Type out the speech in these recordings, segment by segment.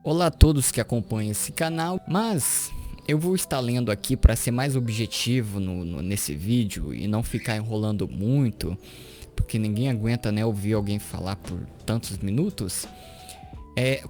Olá a todos que acompanham esse canal, mas eu vou estar lendo aqui para ser mais objetivo nesse vídeo e não ficar enrolando muito, porque ninguém aguenta, né, ouvir alguém falar por tantos minutos.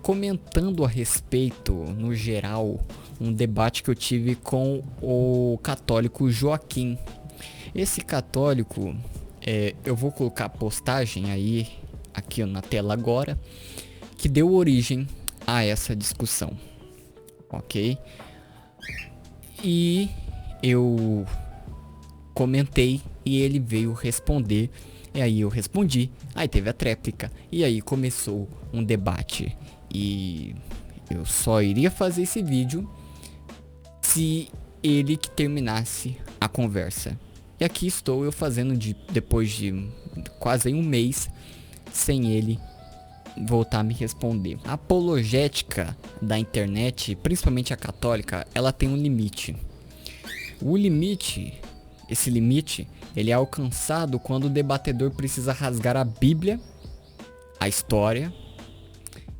Comentando a respeito, no geral, um debate que eu tive com o católico Joaquim. Esse católico, eu vou colocar a postagem aí, aqui na tela agora, que deu origem a essa discussão, ok? E eu comentei e ele veio responder, e aí eu respondi, aí teve a tréplica, e aí começou um debate. E eu só iria fazer esse vídeo se ele que terminasse a conversa. E aqui estou eu fazendo depois de quase um mês sem ele voltar a me responder. A apologética da internet, principalmente a católica, ela tem um limite. Esse limite, ele é alcançado quando o debatedor precisa rasgar a Bíblia, a história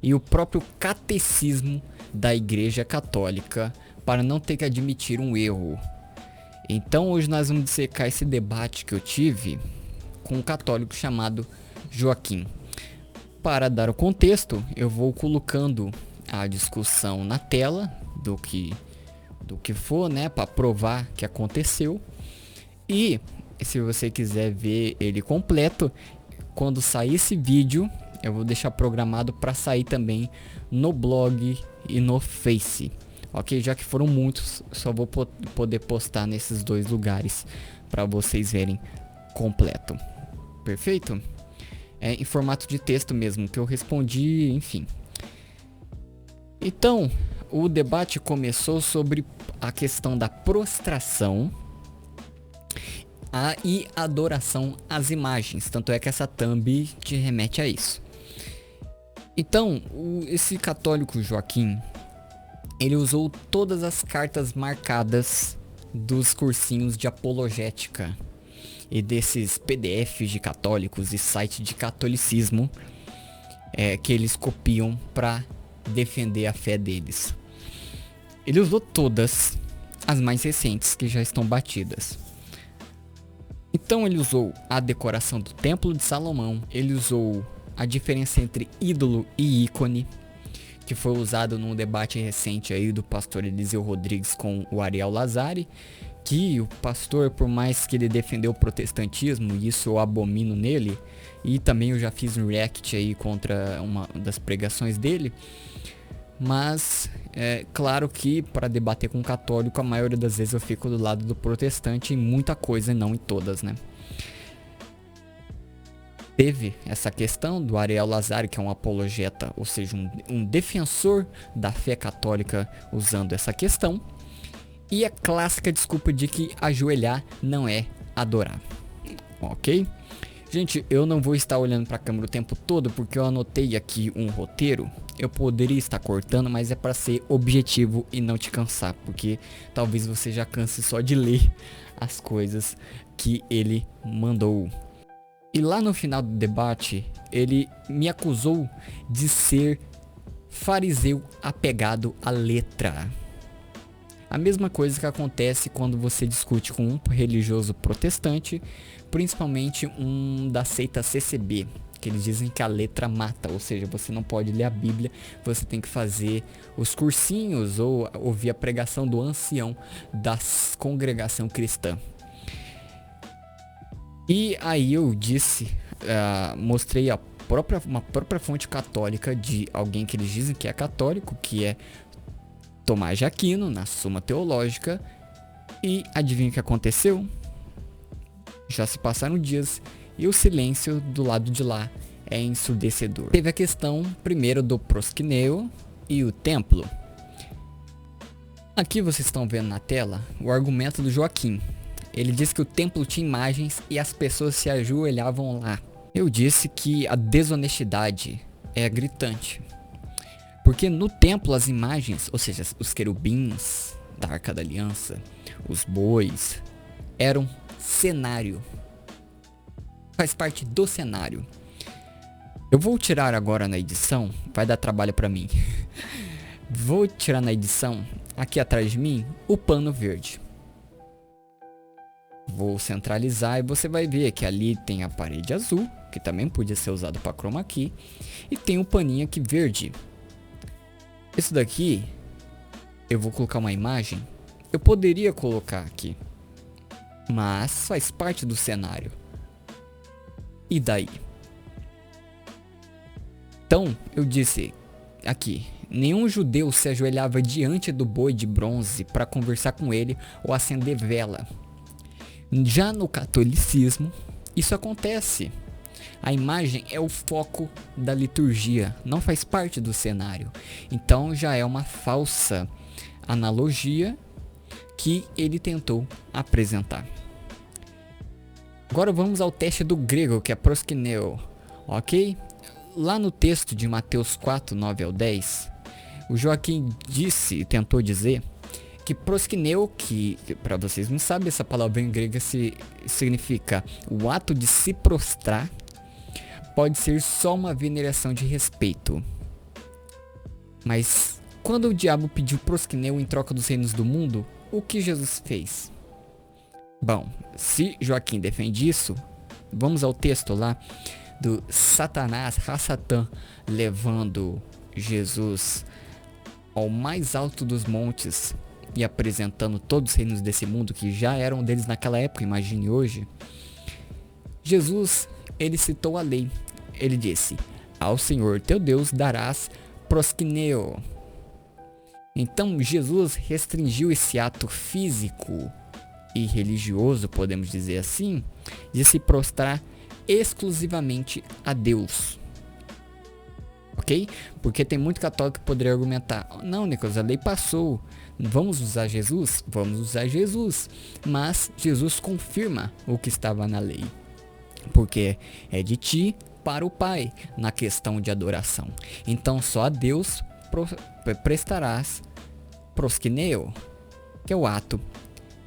e o próprio catecismo da Igreja Católica para não ter que admitir um erro. Então hoje nós vamos dissecar esse debate que eu tive com um católico chamado Joaquim. Para dar o contexto, eu vou colocando a discussão na tela do que for, né, para provar que aconteceu. E se você quiser ver ele completo, quando sair esse vídeo, eu vou deixar programado para sair também no blog e no Face. Ok, já que foram muitos, só vou poder postar nesses dois lugares para vocês verem completo. Perfeito? Em formato de texto mesmo, que eu respondi, enfim. Então, o debate começou sobre a questão da prostração e adoração às imagens. Tanto é que essa thumb te remete a isso. Então, esse católico Joaquim, ele usou todas as cartas marcadas dos cursinhos de apologética e desses PDFs de católicos e sites de catolicismo que eles copiam para defender a fé deles. Ele usou todas as mais recentes que já estão batidas. Então ele usou a decoração do Templo de Salomão, ele usou a diferença entre ídolo e ícone, que foi usado num debate recente aí do pastor Eliseu Rodrigues com o Ariel Lazari, que o pastor, por mais que ele defendeu o protestantismo, e isso eu abomino nele, e também eu já fiz um react aí contra uma das pregações dele, mas é claro que para debater com um católico, a maioria das vezes eu fico do lado do protestante em muita coisa e não em todas, né? Teve essa questão do Ariel Lazari, que é um apologeta, ou seja, um defensor da fé católica usando essa questão. E a clássica desculpa de que ajoelhar não é adorar. Ok? Gente, eu não vou estar olhando para a câmera o tempo todo porque eu anotei aqui um roteiro. Eu poderia estar cortando, mas é para ser objetivo e não te cansar, porque talvez você já canse só de ler as coisas que ele mandou. E lá no final do debate, ele me acusou de ser fariseu apegado à letra. A mesma coisa que acontece quando você discute com um religioso protestante, principalmente um da seita CCB, que eles dizem que a letra mata, ou seja, você não pode ler a Bíblia, você tem que fazer os cursinhos ou ouvir a pregação do ancião da congregação cristã. E aí eu disse, mostrei uma própria fonte católica de alguém que eles dizem que é católico, que é Tomás de Aquino, na Suma Teológica, e adivinha o que aconteceu? Já se passaram dias e o silêncio do lado de lá é ensurdecedor. Teve a questão primeiro do prosquineu e o templo. Aqui vocês estão vendo na tela o argumento do Joaquim. Ele disse que o templo tinha imagens e as pessoas se ajoelhavam lá. Eu disse que a desonestidade é gritante. Porque no templo as imagens, ou seja, os querubins da Arca da Aliança, os bois, eram cenário. Faz parte do cenário. Eu vou tirar agora na edição, vai dar trabalho pra mim. Vou tirar na edição, aqui atrás de mim, o pano verde. Vou centralizar e você vai ver que ali tem a parede azul, que também podia ser usado para chroma key, e tem um paninho aqui verde. Isso daqui, eu vou colocar uma imagem, eu poderia colocar aqui, mas faz parte do cenário. E daí? Então, eu disse aqui, nenhum judeu se ajoelhava diante do boi de bronze para conversar com ele ou acender vela. Já no catolicismo, isso acontece. A imagem é o foco da liturgia, não faz parte do cenário. Então já é uma falsa analogia que ele tentou apresentar. Agora vamos ao teste do grego, que é proskineo, ok? Lá no texto de Mateus 4, 9 ao 10, o Joaquim tentou dizer que proskineo, que para vocês não sabem, essa palavra em grega significa o ato de se prostrar, pode ser só uma veneração de respeito. Mas quando o diabo pediu proskineo em troca dos reinos do mundo, o que Jesus fez? Bom, se Joaquim defende isso, vamos ao texto lá do Satanás, Satã, levando Jesus ao mais alto dos montes e apresentando todos os reinos desse mundo que já eram deles naquela época, imagine hoje. Jesus, ele citou a lei. Ele disse: ao Senhor teu Deus darás proskineo. Então Jesus restringiu esse ato físico e religioso, podemos dizer assim, de se prostrar exclusivamente a Deus. Ok? Porque tem muito católico que poderia argumentar: não, Nicolas, a lei passou, vamos usar Jesus? Vamos usar Jesus. Mas Jesus confirma o que estava na lei, porque é de ti para o Pai na questão de adoração. Então só a Deus prestarás proskineo, que é o ato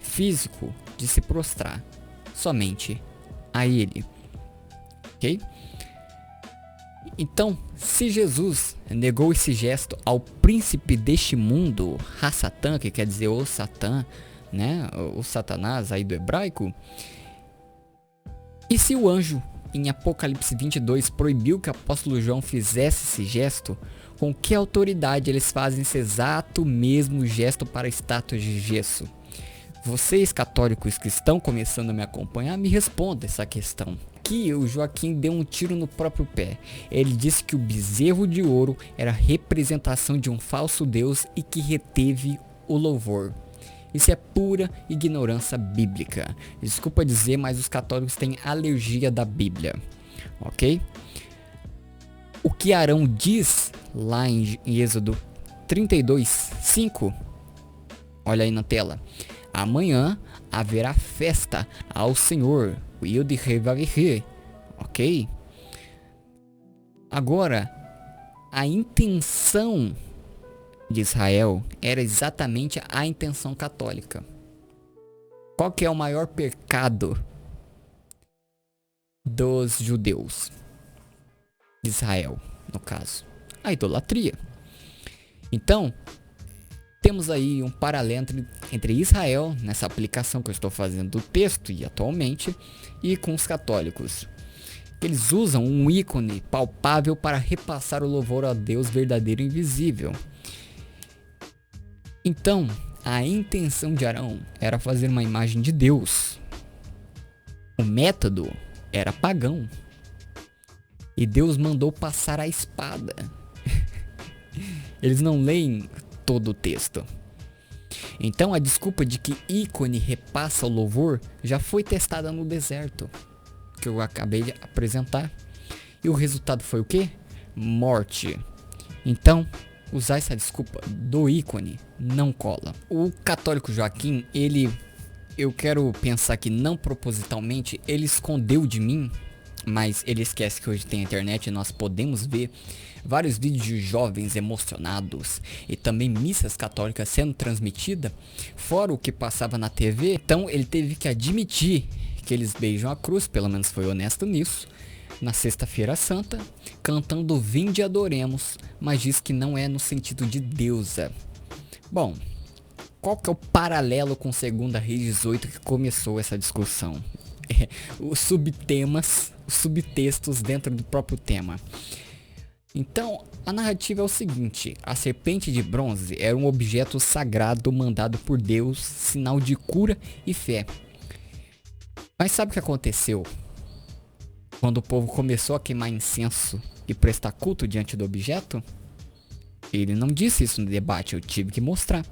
físico de se prostrar somente a Ele. Ok? Então, se Jesus negou esse gesto ao príncipe deste mundo, Satã, que quer dizer o Satã, né, o Satanás aí do hebraico, e se o anjo em Apocalipse 22 proibiu que o apóstolo João fizesse esse gesto, com que autoridade eles fazem esse exato mesmo gesto para estátuas de gesso? Vocês católicos que estão começando a me acompanhar, me respondam essa questão. Aqui o Joaquim deu um tiro no próprio pé. Ele disse que o bezerro de ouro era representação de um falso Deus e que reteve o louvor. Isso é pura ignorância bíblica. Desculpa dizer, mas os católicos têm alergia da Bíblia. Ok? O que Arão diz lá em Êxodo 32, 5. Olha aí na tela. Amanhã haverá festa ao Senhor. Ok? Agora, a intenção de Israel era exatamente a intenção católica. Qual que é o maior pecado dos judeus? De Israel, no caso. A idolatria. Então, temos aí um paralelo entre Israel, nessa aplicação que eu estou fazendo do texto e atualmente, e com os católicos. Eles usam um ícone palpável para repassar o louvor a Deus verdadeiro e invisível. Então, a intenção de Arão era fazer uma imagem de Deus. O método era pagão. E Deus mandou passar a espada. Eles não leem todo o texto. Então a desculpa de que ícone repassa o louvor já foi testada no deserto, que eu acabei de apresentar. E o resultado foi o quê? Morte. Então, usar essa desculpa do ícone não cola. O católico Joaquim, eu quero pensar que não propositalmente, ele escondeu de mim, mas ele esquece que hoje tem internet e nós podemos ver vários vídeos de jovens emocionados e também missas católicas sendo transmitidas, fora o que passava na TV. Então ele teve que admitir que eles beijam a cruz, pelo menos foi honesto nisso, na Sexta-feira Santa, cantando Vinde e Adoremos, mas diz que não é no sentido de deusa. Bom, qual que é o paralelo com 2 Reis 18 que começou essa discussão? Os subtemas, os subtextos dentro do próprio tema. Então, a narrativa é o seguinte: a serpente de bronze era um objeto sagrado mandado por Deus, sinal de cura e fé. Mas sabe o que aconteceu? Quando o povo começou a queimar incenso e prestar culto diante do objeto? Ele não disse isso no debate, eu tive que mostrar.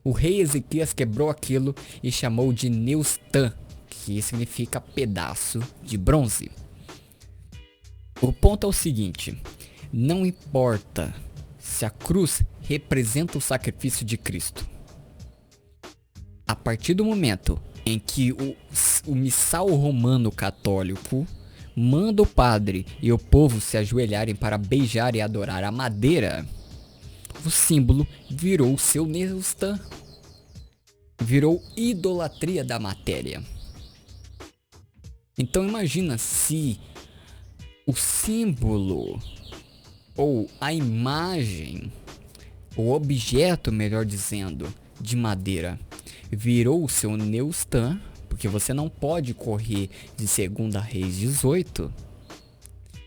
O rei Ezequias quebrou aquilo e chamou de Neustã, que significa pedaço de bronze. O ponto é o seguinte: não importa se a cruz representa o sacrifício de Cristo. A partir do momento em que o missal romano católico manda o padre e o povo se ajoelharem para beijar e adorar a madeira, o símbolo virou o seu Neustã. Virou idolatria da matéria. Então imagina se o símbolo ou a imagem, o objeto, melhor dizendo, de madeira virou o seu Neustã, porque você não pode correr de 2 Reis 18,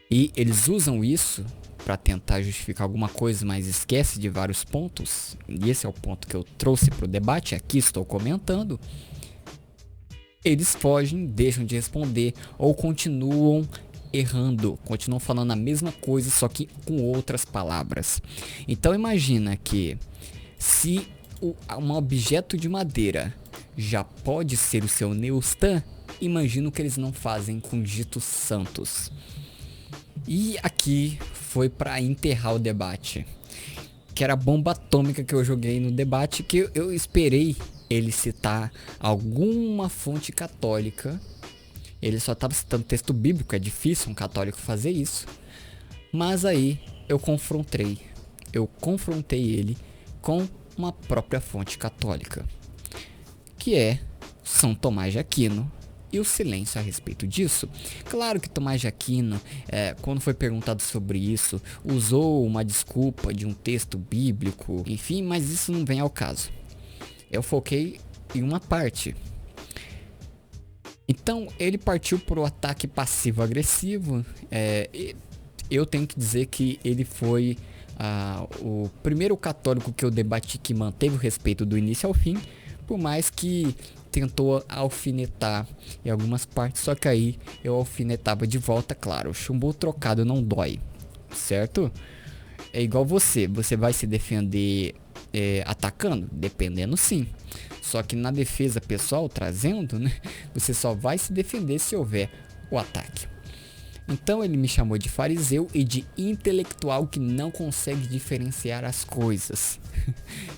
e eles usam isso para tentar justificar alguma coisa, mas esquece de vários pontos, e esse é o ponto que eu trouxe para o debate, aqui estou comentando. Eles fogem, deixam de responder ou continuam errando, continuam falando a mesma coisa, só que com outras palavras. Então imagina que se um objeto de madeira já pode ser o seu Neustã, imagina o que eles não fazem com ditos santos. E aqui foi para enterrar o debate, que era a bomba atômica que eu joguei no debate, que eu esperei ele citar alguma fonte católica. Ele só estava citando texto bíblico, é difícil um católico fazer isso. Mas aí eu confrontei ele com uma própria fonte católica, que é São Tomás de Aquino e o silêncio a respeito disso. Claro que Tomás de Aquino, quando foi perguntado sobre isso, usou uma desculpa de um texto bíblico, enfim, mas isso não vem ao caso. Eu foquei em uma parte. Então ele partiu para o ataque passivo-agressivo. Eu tenho que dizer que ele foi o primeiro católico que eu debati que manteve o respeito do início ao fim, por mais que tentou alfinetar em algumas partes, só que aí eu alfinetava de volta, claro, chumbo trocado não dói, certo? É igual você vai se defender atacando? Dependendo, sim. Só que na defesa pessoal, trazendo, né, você só vai se defender se houver o ataque. Então ele me chamou de fariseu e de intelectual que não consegue diferenciar as coisas.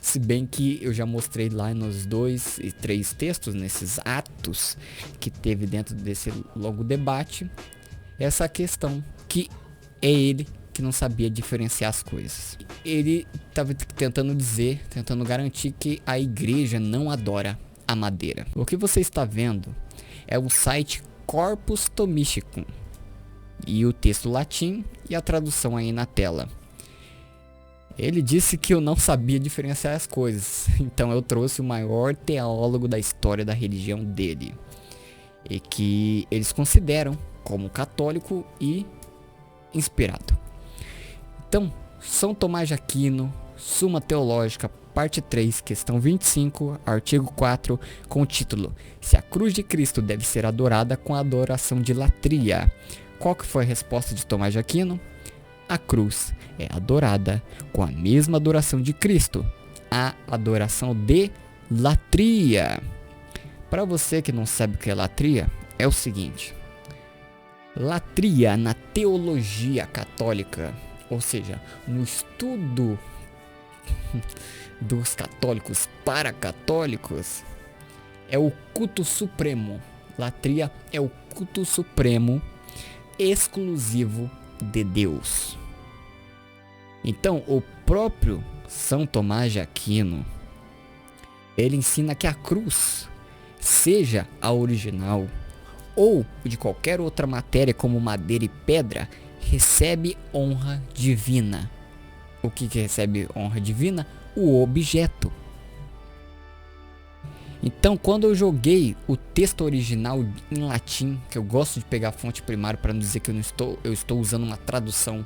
Se bem que eu já mostrei lá nos 2 e 3 textos, nesses atos que teve dentro desse longo debate, essa questão que é ele que não sabia diferenciar as coisas. Ele estava tentando garantir que a igreja não adora a madeira. O que você está vendo é o site Corpus Thomicum e o texto latim e a tradução aí na tela. Ele disse que eu não sabia diferenciar as coisas, então eu trouxe o maior teólogo da história da religião dele, e que eles consideram como católico e inspirado. Então, São Tomás de Aquino, Suma Teológica, parte 3, questão 25, artigo 4, com o título: Se a cruz de Cristo deve ser adorada com a adoração de latria. Qual que foi a resposta de Tomás de Aquino? A cruz é adorada com a mesma adoração de Cristo, a adoração de latria. Para você que não sabe o que é latria, é o seguinte: latria na teologia católica, ou seja, no estudo dos católicos para católicos, é o culto supremo. Latria é o culto supremo exclusivo de Deus. Então, o próprio São Tomás de Aquino, ele ensina que a cruz seja a original ou de qualquer outra matéria como madeira e pedra, recebe honra divina. O que recebe honra divina? O objeto. Então, quando eu joguei o texto original em latim, que eu gosto de pegar a fonte primária para não dizer que eu estou usando uma tradução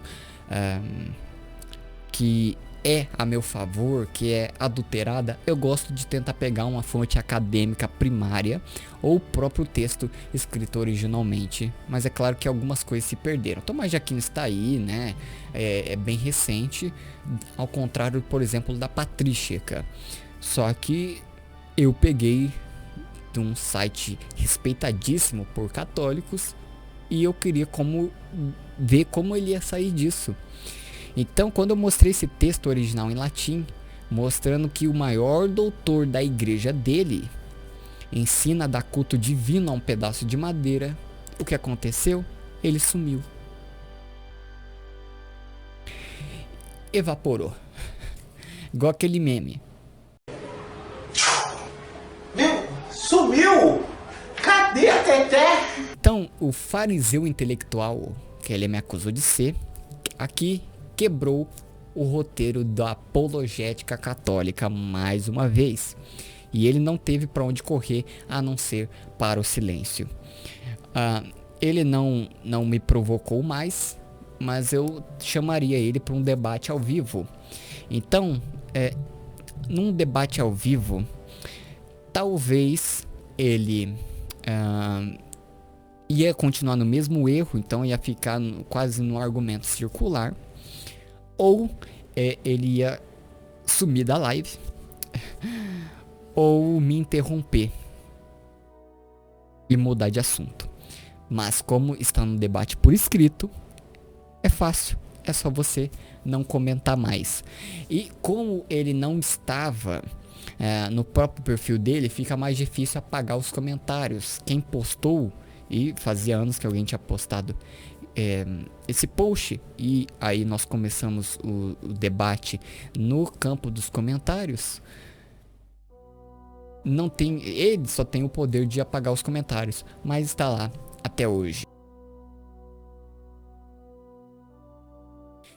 que é a meu favor, que é adulterada, eu gosto de tentar pegar uma fonte acadêmica primária ou o próprio texto escrito originalmente. Mas é claro que algumas coisas se perderam. Tomás de Aquino está aí, né? É bem recente, ao contrário, por exemplo, da patrística. Só que eu peguei de um site respeitadíssimo por católicos e eu queria ver como ele ia sair disso. Então, quando eu mostrei esse texto original em latim, mostrando que o maior doutor da igreja dele ensina a dar culto divino a um pedaço de madeira, o que aconteceu? Ele sumiu. Evaporou. Igual aquele meme. Sumiu! Cadê a Teté? Então, o fariseu intelectual, que ele me acusou de ser, aqui quebrou o roteiro da apologética católica mais uma vez. E ele não teve para onde correr a não ser para o silêncio. Ele não me provocou mais, mas eu chamaria ele para um debate ao vivo. Então, num debate ao vivo, talvez ele ia continuar no mesmo erro, então ia ficar quase no argumento circular, ou ele ia sumir da live, ou me interromper e mudar de assunto. Mas como está no debate por escrito, é fácil, é só você não comentar mais. E como ele não estava no próprio perfil dele, fica mais difícil apagar os comentários. Quem postou, e fazia anos que alguém tinha postado esse post, e aí nós começamos o debate no campo dos comentários, ele só tem o poder de apagar os comentários, mas está lá até hoje.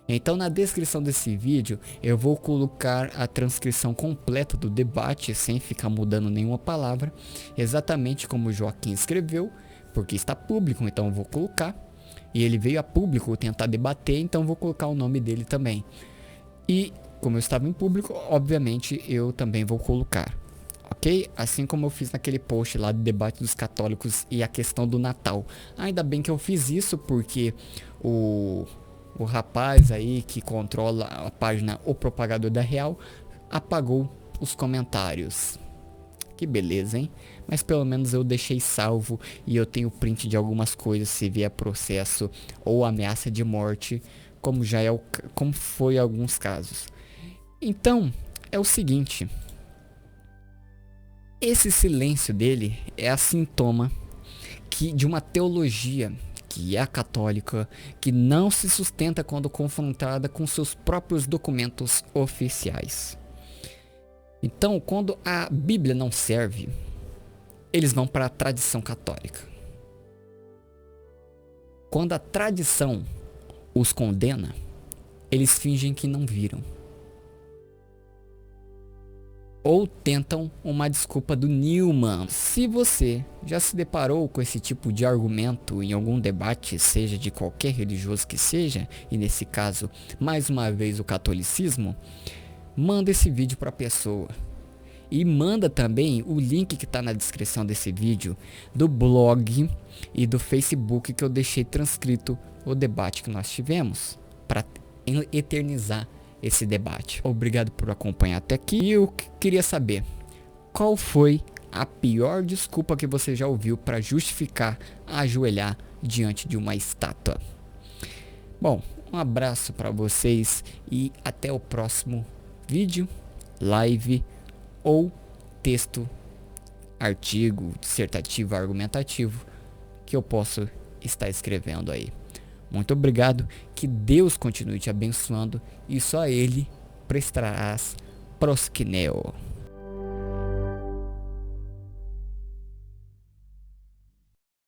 Então, na descrição desse vídeo eu vou colocar a transcrição completa do debate, sem ficar mudando nenhuma palavra, exatamente como o Joaquim escreveu, porque está público, então eu vou colocar. E ele veio a público tentar debater, então vou colocar o nome dele também. E como eu estava em público, obviamente eu também vou colocar, ok? Assim como eu fiz naquele post lá do debate dos católicos e a questão do Natal. Ainda bem que eu fiz isso, porque o rapaz aí que controla a página O Propagador da Real apagou os comentários. Que beleza, hein? Mas pelo menos eu deixei salvo e eu tenho print de algumas coisas se vier processo ou ameaça de morte, como como foi em alguns casos. Então, é o seguinte, esse silêncio dele é a sintoma de uma teologia que é católica, que não se sustenta quando confrontada com seus próprios documentos oficiais. Então, quando a Bíblia não serve, eles vão para a tradição católica. Quando a tradição os condena, eles fingem que não viram. Ou tentam uma desculpa do Newman. Se você já se deparou com esse tipo de argumento em algum debate, seja de qualquer religioso que seja, e nesse caso, mais uma vez o catolicismo, manda esse vídeo para a pessoa. E manda também o link que está na descrição desse vídeo, do blog e do Facebook, que eu deixei transcrito o debate que nós tivemos, para eternizar esse debate. Obrigado por acompanhar até aqui. E eu queria saber, qual foi a pior desculpa que você já ouviu para justificar ajoelhar diante de uma estátua? Bom, um abraço para vocês e até o próximo vídeo, live ou texto, artigo, dissertativo, argumentativo que eu posso estar escrevendo aí. Muito obrigado, que Deus continue te abençoando e só a Ele prestarás prosquineo.